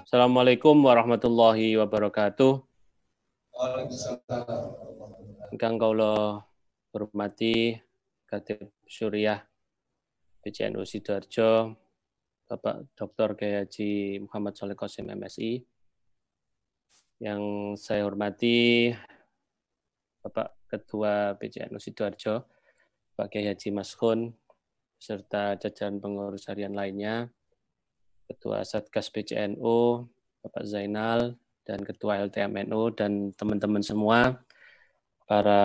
Assalamualaikum warahmatullahi wabarakatuh. Ingkang kula hormati Khatib Syuriah PCNU Sidoarjo, Bapak Dr. Kiai Haji Muhammad Sholeh Qasim MSI. Yang saya hormati Bapak Ketua PCNU Sidoarjo, Pak Kiai Haji Mashun, serta jajaran pengurus harian lainnya, Ketua Satgas PCNU, Bapak Zainal, dan Ketua LTMNU, dan teman-teman semua, para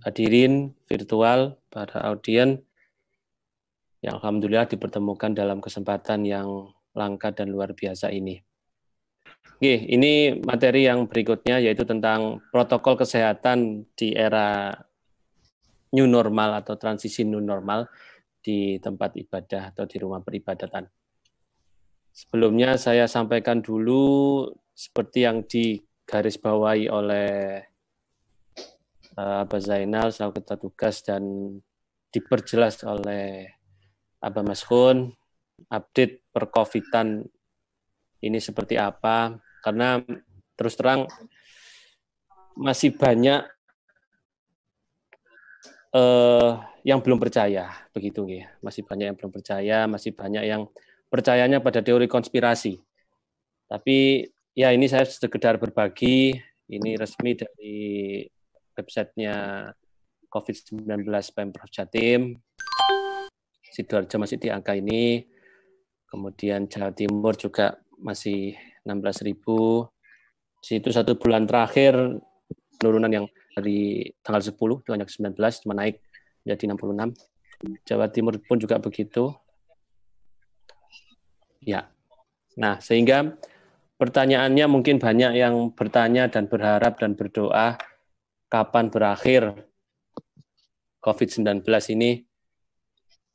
hadirin virtual, para audien, yang alhamdulillah dipertemukan dalam kesempatan yang langka dan luar biasa ini. Oke, ini materi yang berikutnya, yaitu tentang protokol kesehatan di era new normal atau transisi new normal di tempat ibadah atau di rumah peribadatan. Sebelumnya saya sampaikan dulu seperti yang digarisbawahi oleh Abah Zainal selaku ketua tugas dan diperjelas oleh Abah Mashun, update per-Covidan ini seperti apa, karena terus terang masih banyak yang belum percaya, begitu ya. Masih banyak yang belum percaya, masih banyak yang percayanya pada teori konspirasi. Tapi ya ini saya sekedar berbagi, ini resmi dari websitenya COVID-19 Pemprov Jatim, Sidoarjo masih di angka ini, kemudian Jawa Timur juga masih 16.000. Itu 1 bulan terakhir penurunan yang dari tanggal 10 itu hanya 19, cuma naik menjadi 66. Jawa Timur pun juga begitu. Ya. Nah, sehingga pertanyaannya mungkin banyak yang bertanya dan berharap dan berdoa kapan berakhir COVID-19 ini.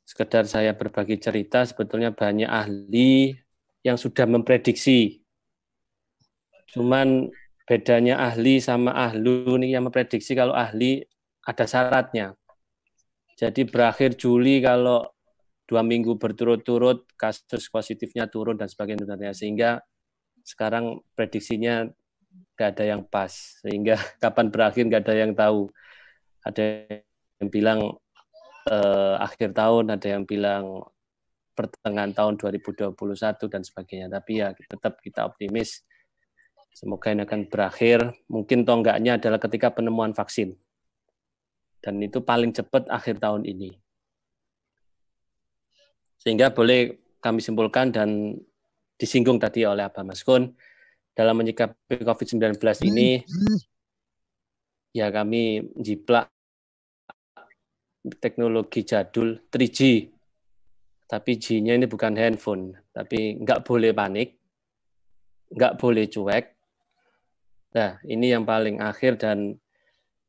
Sekedar saya berbagi cerita, sebetulnya banyak ahli yang sudah memprediksi. Cuman bedanya ahli sama ahlu nih, yang memprediksi kalau ahli ada syaratnya. Jadi berakhir Juli kalau 2 minggu berturut-turut kasus positifnya turun dan sebagainya. Sehingga sekarang prediksinya nggak ada yang pas. Sehingga kapan berakhir nggak ada yang tahu. Ada yang bilang akhir tahun, ada yang bilang pertengahan tahun 2021 dan sebagainya. Tapi ya tetap kita optimis. Semoga ini akan berakhir. Mungkin tonggaknya adalah ketika penemuan vaksin. Dan itu paling cepat akhir tahun ini. Sehingga boleh kami simpulkan dan disinggung tadi oleh Abah Mashun, dalam menyikapi COVID-19 ini, ya kami jiplak teknologi jadul 3G. Tapi G-nya ini bukan handphone. Tapi nggak boleh panik, nggak boleh cuek. Nah, ini yang paling akhir, dan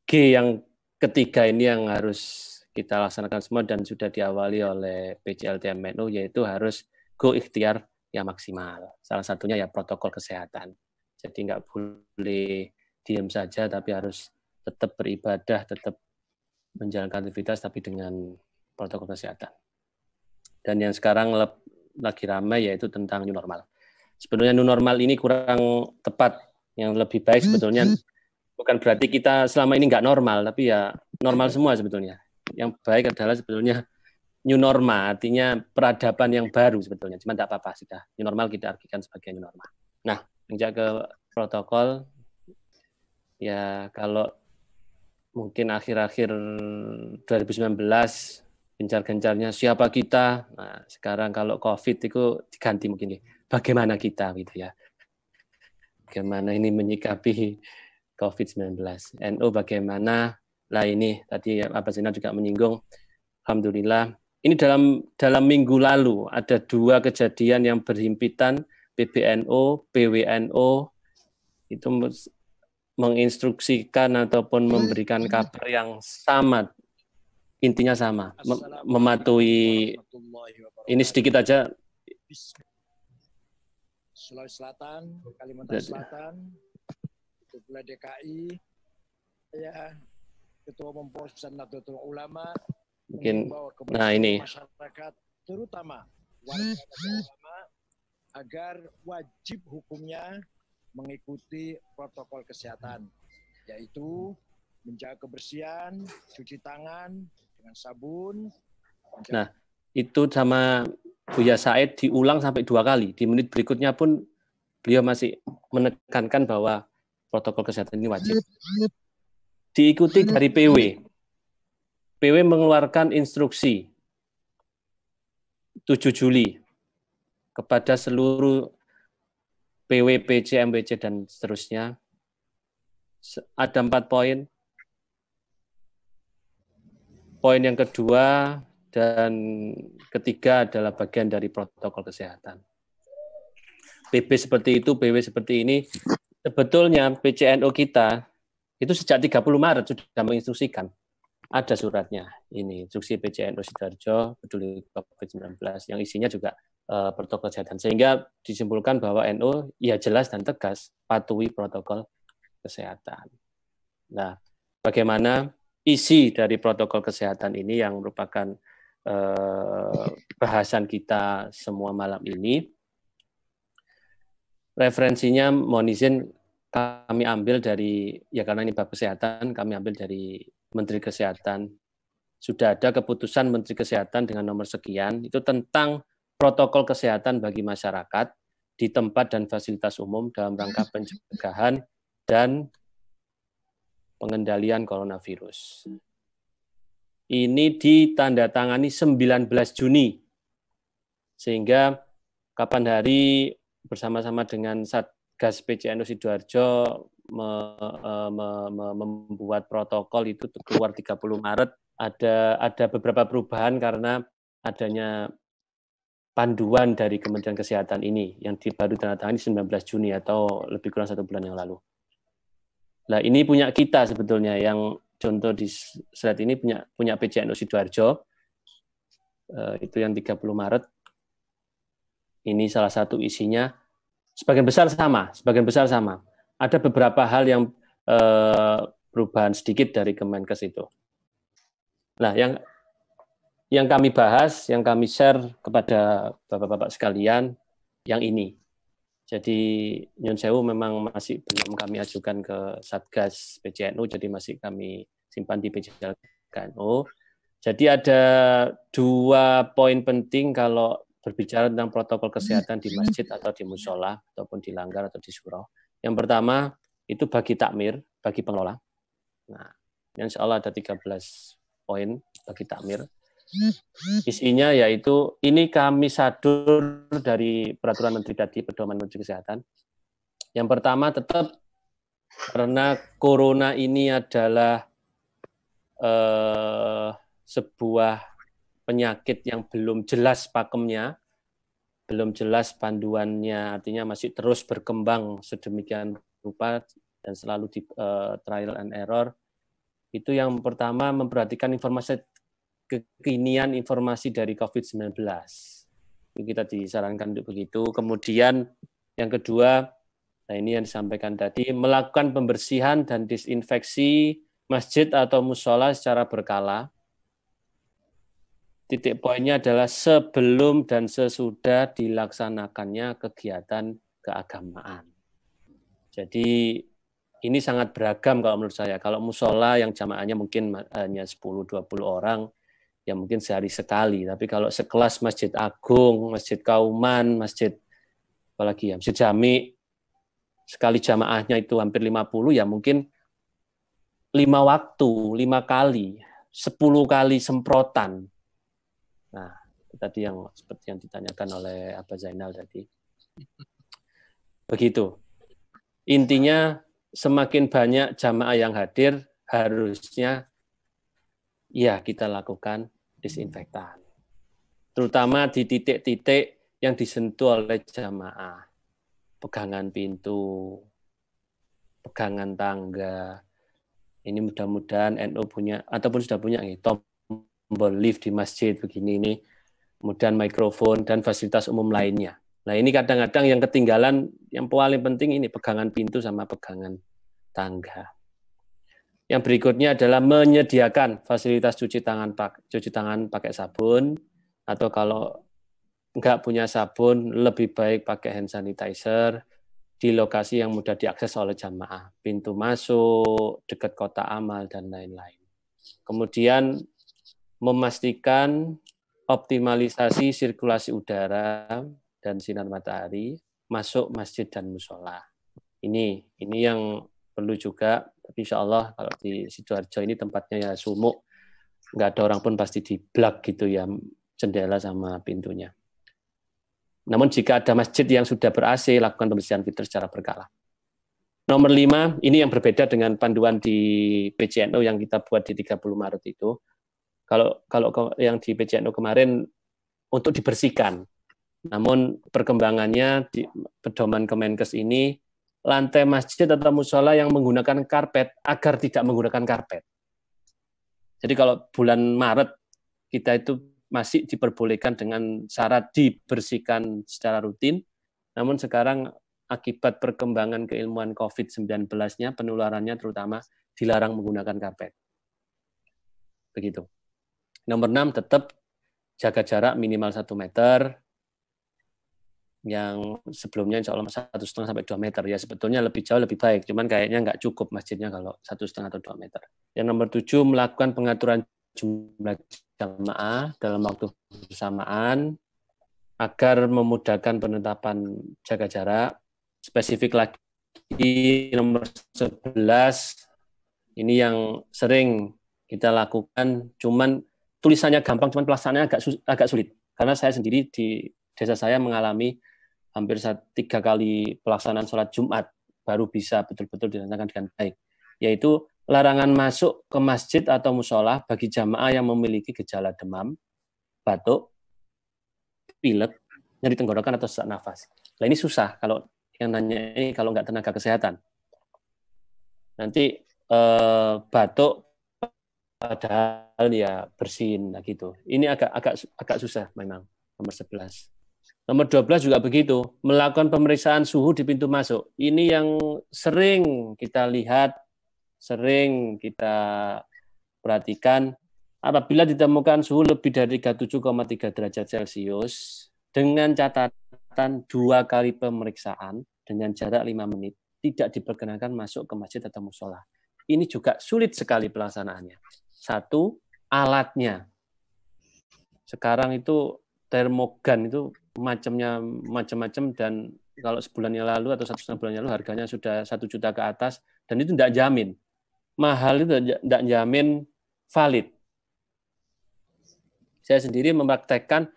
G yang ketiga ini yang harus kita laksanakan semua dan sudah diawali oleh PCLTMNU, yaitu harus go ikhtiar yang maksimal. Salah satunya ya protokol kesehatan. Jadi nggak boleh diam saja, tapi harus tetap beribadah, tetap menjalankan aktivitas, tapi dengan protokol kesehatan. Dan yang sekarang lagi ramai yaitu tentang new normal. Sebetulnya new normal ini kurang tepat. Yang lebih baik sebetulnya bukan berarti kita selama ini nggak normal, tapi ya normal semua sebetulnya. Yang baik adalah sebetulnya new normal, artinya peradaban yang baru sebetulnya. Cuma tidak apa-apa, sudah. New normal kita artikan sebagai new normal. Nah, menjaga protokol, ya kalau mungkin akhir-akhir 2019, gencar-gencarnya siapa kita, nah sekarang kalau COVID itu diganti mungkin, bagaimana kita gitu ya. Bagaimana ini menyikapi COVID-19. NU bagaimana? Lah ini tadi Abah Zainal juga menyinggung, alhamdulillah. Ini dalam minggu lalu ada 2 kejadian yang berhimpitan, PBNU, PWNU itu menginstruksikan ataupun memberikan kabar yang sama, intinya sama, mematuhi. Ini sedikit aja. Sulawesi Selatan, Kalimantan Selatan, itu pula DKI, ya, Ketua Umum Posan Nahdlatul Ulama, mungkin, nah ini masyarakat, terutama warga ulama, agar wajib hukumnya mengikuti protokol kesehatan, yaitu menjaga kebersihan, cuci tangan dengan sabun. Nah, itu sama Buya Said diulang sampai 2 kali. Di menit berikutnya pun beliau masih menekankan bahwa protokol kesehatan ini wajib. Diikuti dari PW. PW mengeluarkan instruksi 7 Juli kepada seluruh PW, PC, MWC, dan seterusnya. Ada 4 poin. Poin yang kedua dan ketiga adalah bagian dari protokol kesehatan. PB seperti itu, PW seperti ini. Sebetulnya PCNO kita itu sejak 30 Maret sudah menginstruksikan. Ada suratnya. Ini instruksi PCNO Sidoarjo peduli COVID-19 yang isinya juga protokol kesehatan. Sehingga disimpulkan bahwa NU ya jelas dan tegas patuhi protokol kesehatan. Nah, bagaimana isi dari protokol kesehatan ini yang merupakan bahasan kita semua malam ini. Referensinya mohon izin kami ambil dari, ya karena ini bab kesehatan, kami ambil dari Menteri Kesehatan. Sudah ada keputusan Menteri Kesehatan dengan nomor sekian, itu tentang protokol kesehatan bagi masyarakat di tempat dan fasilitas umum dalam rangka pencegahan dan pengendalian coronavirus. Ini ditandatangani 19 Juni. Sehingga kapan hari bersama-sama dengan Satgas PCNU Sidoarjo membuat protokol itu keluar 30 Maret. Ada beberapa perubahan karena adanya panduan dari Kementerian Kesehatan ini yang baru ditandatangani 19 Juni atau lebih kurang 1 bulan yang lalu. Nah, ini punya kita sebetulnya yang contoh di slide ini punya PCNU Sidoarjo. Itu yang 30 Maret. Ini salah satu isinya. Sebagian besar sama. Ada beberapa hal yang perubahan sedikit dari Kemenkes itu. Nah, yang kami bahas, yang kami share kepada Bapak-bapak sekalian, yang ini. Jadi nyun sewu memang masih belum kami ajukan ke Satgas PCNU, jadi masih kami simpan di PCNU. Jadi ada 2 poin penting kalau berbicara tentang protokol kesehatan di masjid atau di musola, ataupun di langgar atau di surau. Yang pertama, itu bagi takmir, bagi pengelola. Nah, insya Allah ada 13 poin bagi takmir. Isinya yaitu, ini kami sadur dari Peraturan Menteri tadi, Pedoman Menteri Kesehatan. Yang pertama tetap, karena corona ini adalah sebuah penyakit yang belum jelas pakemnya, belum jelas panduannya, artinya masih terus berkembang sedemikian rupa dan selalu di trial and error. Itu yang pertama, memperhatikan informasi kekinian informasi dari COVID-19. Kita disarankan untuk begitu. Kemudian yang kedua, nah ini yang disampaikan tadi, melakukan pembersihan dan disinfeksi masjid atau musola secara berkala. Titik poinnya adalah sebelum dan sesudah dilaksanakannya kegiatan keagamaan. Jadi ini sangat beragam kalau menurut saya. Kalau musola yang jamaahnya mungkin hanya 10-20 orang, ya mungkin sehari sekali. Tapi kalau sekelas Masjid Agung, Masjid Kauman, Masjid apalagi ya, Masjid Jami, sekali jamaahnya itu hampir 50, ya mungkin 5 waktu, 5 kali, 10 kali semprotan. Nah, itu tadi yang seperti yang ditanyakan oleh Abah Zainal tadi. Begitu. Intinya semakin banyak jamaah yang hadir, harusnya ya kita lakukan disinfektan. Terutama di titik-titik yang disentuh oleh jamaah. Pegangan pintu, pegangan tangga. Ini mudah-mudahan NU punya, ataupun sudah punya tombol lift di masjid begini ini. Kemudian mikrofon dan fasilitas umum lainnya. Nah ini kadang-kadang yang ketinggalan, yang paling penting ini pegangan pintu sama pegangan tangga. Yang berikutnya adalah menyediakan fasilitas cuci tangan pakai sabun, atau kalau nggak punya sabun, lebih baik pakai hand sanitizer di lokasi yang mudah diakses oleh jamaah, pintu masuk, dekat kotak amal, dan lain-lain. Kemudian memastikan optimalisasi sirkulasi udara dan sinar matahari masuk masjid dan musola. Ini yang perlu juga, tapi insya Allah kalau di Sidoarjo ini tempatnya ya sumuk, nggak ada orang pun pasti di blok gitu ya, jendela sama pintunya. Namun jika ada masjid yang sudah ber-AC, lakukan pembersihan filter secara berkala. Nomor 5, ini yang berbeda dengan panduan di PCNO yang kita buat di 30 Maret itu. Kalau yang di PCNO kemarin untuk dibersihkan. Namun perkembangannya di pedoman Kemenkes ini, lantai masjid atau musola yang menggunakan karpet agar tidak menggunakan karpet. Jadi kalau bulan Maret kita itu masih diperbolehkan dengan syarat dibersihkan secara rutin, namun sekarang akibat perkembangan keilmuan COVID-19-nya, penularannya terutama dilarang menggunakan karpet. Begitu. Nomor 6, tetap jaga jarak minimal 1 meter, yang sebelumnya insya Allah 1,5 sampai 2 meter. Ya sebetulnya lebih jauh lebih baik, cuman kayaknya nggak cukup masjidnya kalau 1,5 atau 2 meter. Yang nomor 7, melakukan pengaturan jumlah jamaah dalam waktu bersamaan agar memudahkan penetapan jaga jarak. Spesifik lagi nomor 11, ini yang sering kita lakukan, cuman tulisannya gampang, cuman pelaksanaannya agak sulit. Karena saya sendiri di desa saya mengalami hampir 3 kali pelaksanaan sholat Jumat baru bisa betul-betul dilaksanakan dengan baik, yaitu larangan masuk ke masjid atau musola bagi jamaah yang memiliki gejala demam, batuk, pilek, nyeri tenggorokan atau sesak nafas. Nah ini susah kalau yang nanya ini kalau nggak tenaga kesehatan. Nanti batuk padahal ya bersin gitu. Ini agak susah memang nomor 11. Nomor 12 juga begitu, melakukan pemeriksaan suhu di pintu masuk. Ini yang sering kita lihat, sering kita perhatikan, apabila ditemukan suhu lebih dari 37,3 derajat Celcius, dengan catatan 2 kali pemeriksaan dengan jarak 5 menit, tidak diperkenankan masuk ke masjid atau musola. Ini juga sulit sekali pelaksanaannya. 1, alatnya. Sekarang itu termogan itu macam-macam, dan kalau sebulan yang lalu atau 1,5 bulan yang lalu harganya sudah 1 juta ke atas, dan itu tidak jamin. Mahal itu tidak jamin valid. Saya sendiri mempraktekkan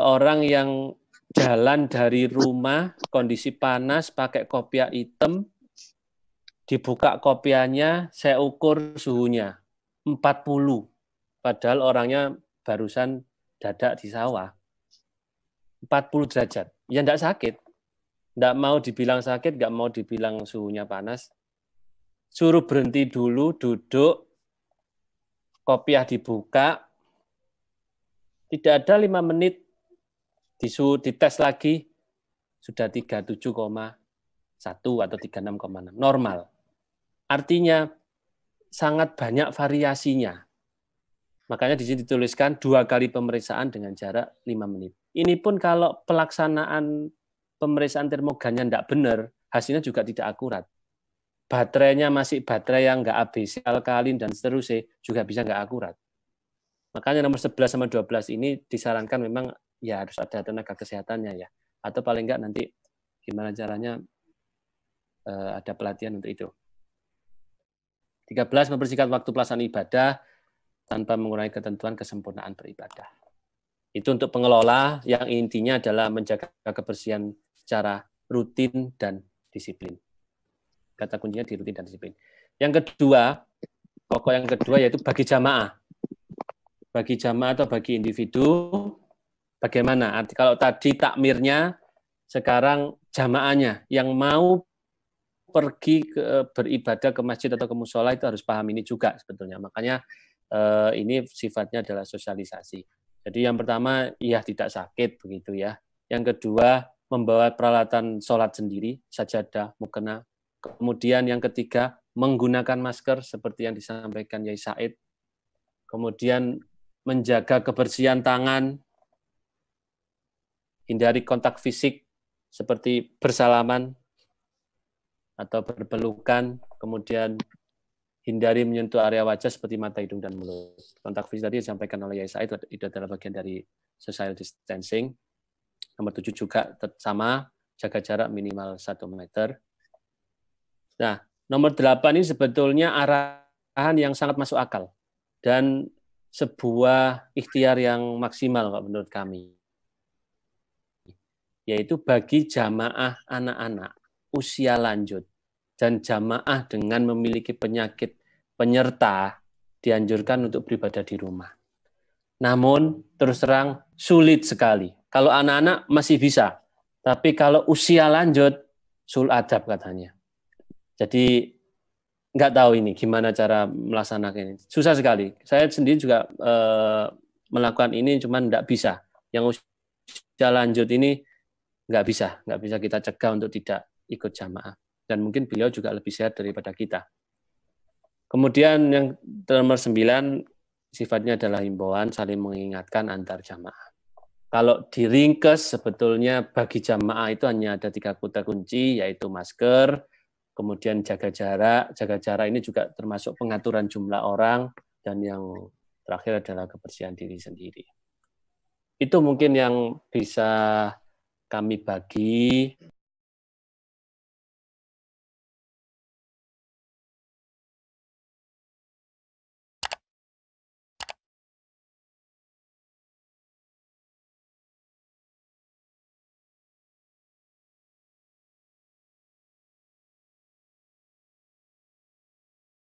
orang yang jalan dari rumah, kondisi panas, pakai kopiah hitam, dibuka kopiahnya, saya ukur suhunya 40. Padahal orangnya barusan dadak di sawah. 40 derajat. Ya enggak sakit. Enggak mau dibilang sakit, enggak mau dibilang suhunya panas. Suruh berhenti dulu, duduk, kopiah dibuka, tidak ada 5 menit, dites lagi, sudah 37,1 atau 36,6. Normal. Artinya, sangat banyak variasinya. Makanya di sini dituliskan 2 kali pemeriksaan dengan jarak 5 menit. Ini pun kalau pelaksanaan pemeriksaan termogannya tidak benar, hasilnya juga tidak akurat. Baterainya masih baterai yang nggak ABC, alkalin, dan seterusnya, juga bisa nggak akurat. Makanya nomor 11 sama 12 ini disarankan memang ya harus ada tenaga kesehatannya ya. Atau paling nggak nanti gimana caranya ada pelatihan untuk itu. 13, mempersingkat waktu pelaksanaan ibadah tanpa mengurangi ketentuan kesempurnaan beribadah. Itu untuk pengelola yang intinya adalah menjaga kebersihan secara rutin dan disiplin. Kata kuncinya di rutin dan disiplin. Yang kedua, pokok yang kedua yaitu bagi jamaah. Bagi jamaah atau bagi individu, bagaimana? Kalau tadi takmirnya, sekarang jamaahnya yang mau pergi beribadah ke masjid atau ke musola itu harus paham ini juga sebetulnya. Makanya ini sifatnya adalah sosialisasi. Jadi yang pertama, ya tidak sakit begitu ya. Yang kedua, membawa peralatan sholat sendiri, sajadah, mukena. Kemudian yang ketiga, menggunakan masker seperti yang disampaikan Yai Said. Kemudian menjaga kebersihan tangan. hindari kontak fisik seperti bersalaman atau berpelukan, kemudian hindari menyentuh area wajah seperti mata, hidung, dan mulut. Kontak fisik tadi disampaikan oleh Yai Said, itu adalah bagian dari social distancing. Nomor 7 juga sama, jaga jarak minimal 1 meter. Nah, nomor 8 ini sebetulnya arahan yang sangat masuk akal dan sebuah ikhtiar yang maksimal menurut kami, yaitu bagi jamaah anak-anak usia lanjut dan jamaah dengan memiliki penyakit penyerta dianjurkan untuk beribadah di rumah. Namun, terus terang sulit sekali. Kalau anak-anak masih bisa, tapi kalau usia lanjut, sul adab katanya. Jadi, nggak tahu ini gimana cara melaksanakan ini. Susah sekali. Saya sendiri juga melakukan ini, cuman nggak bisa. Yang usia lanjut ini nggak bisa kita cegah untuk tidak ikut jamaah. Dan mungkin beliau juga lebih sehat daripada kita. Kemudian yang nomor 9, sifatnya adalah himbauan saling mengingatkan antar jamaah. Kalau diringkes sebetulnya bagi jamaah itu hanya ada 3 kata kunci, yaitu masker, kemudian jaga jarak. Jaga jarak ini juga termasuk pengaturan jumlah orang, dan yang terakhir adalah kebersihan diri sendiri. Itu mungkin yang bisa kami bagi.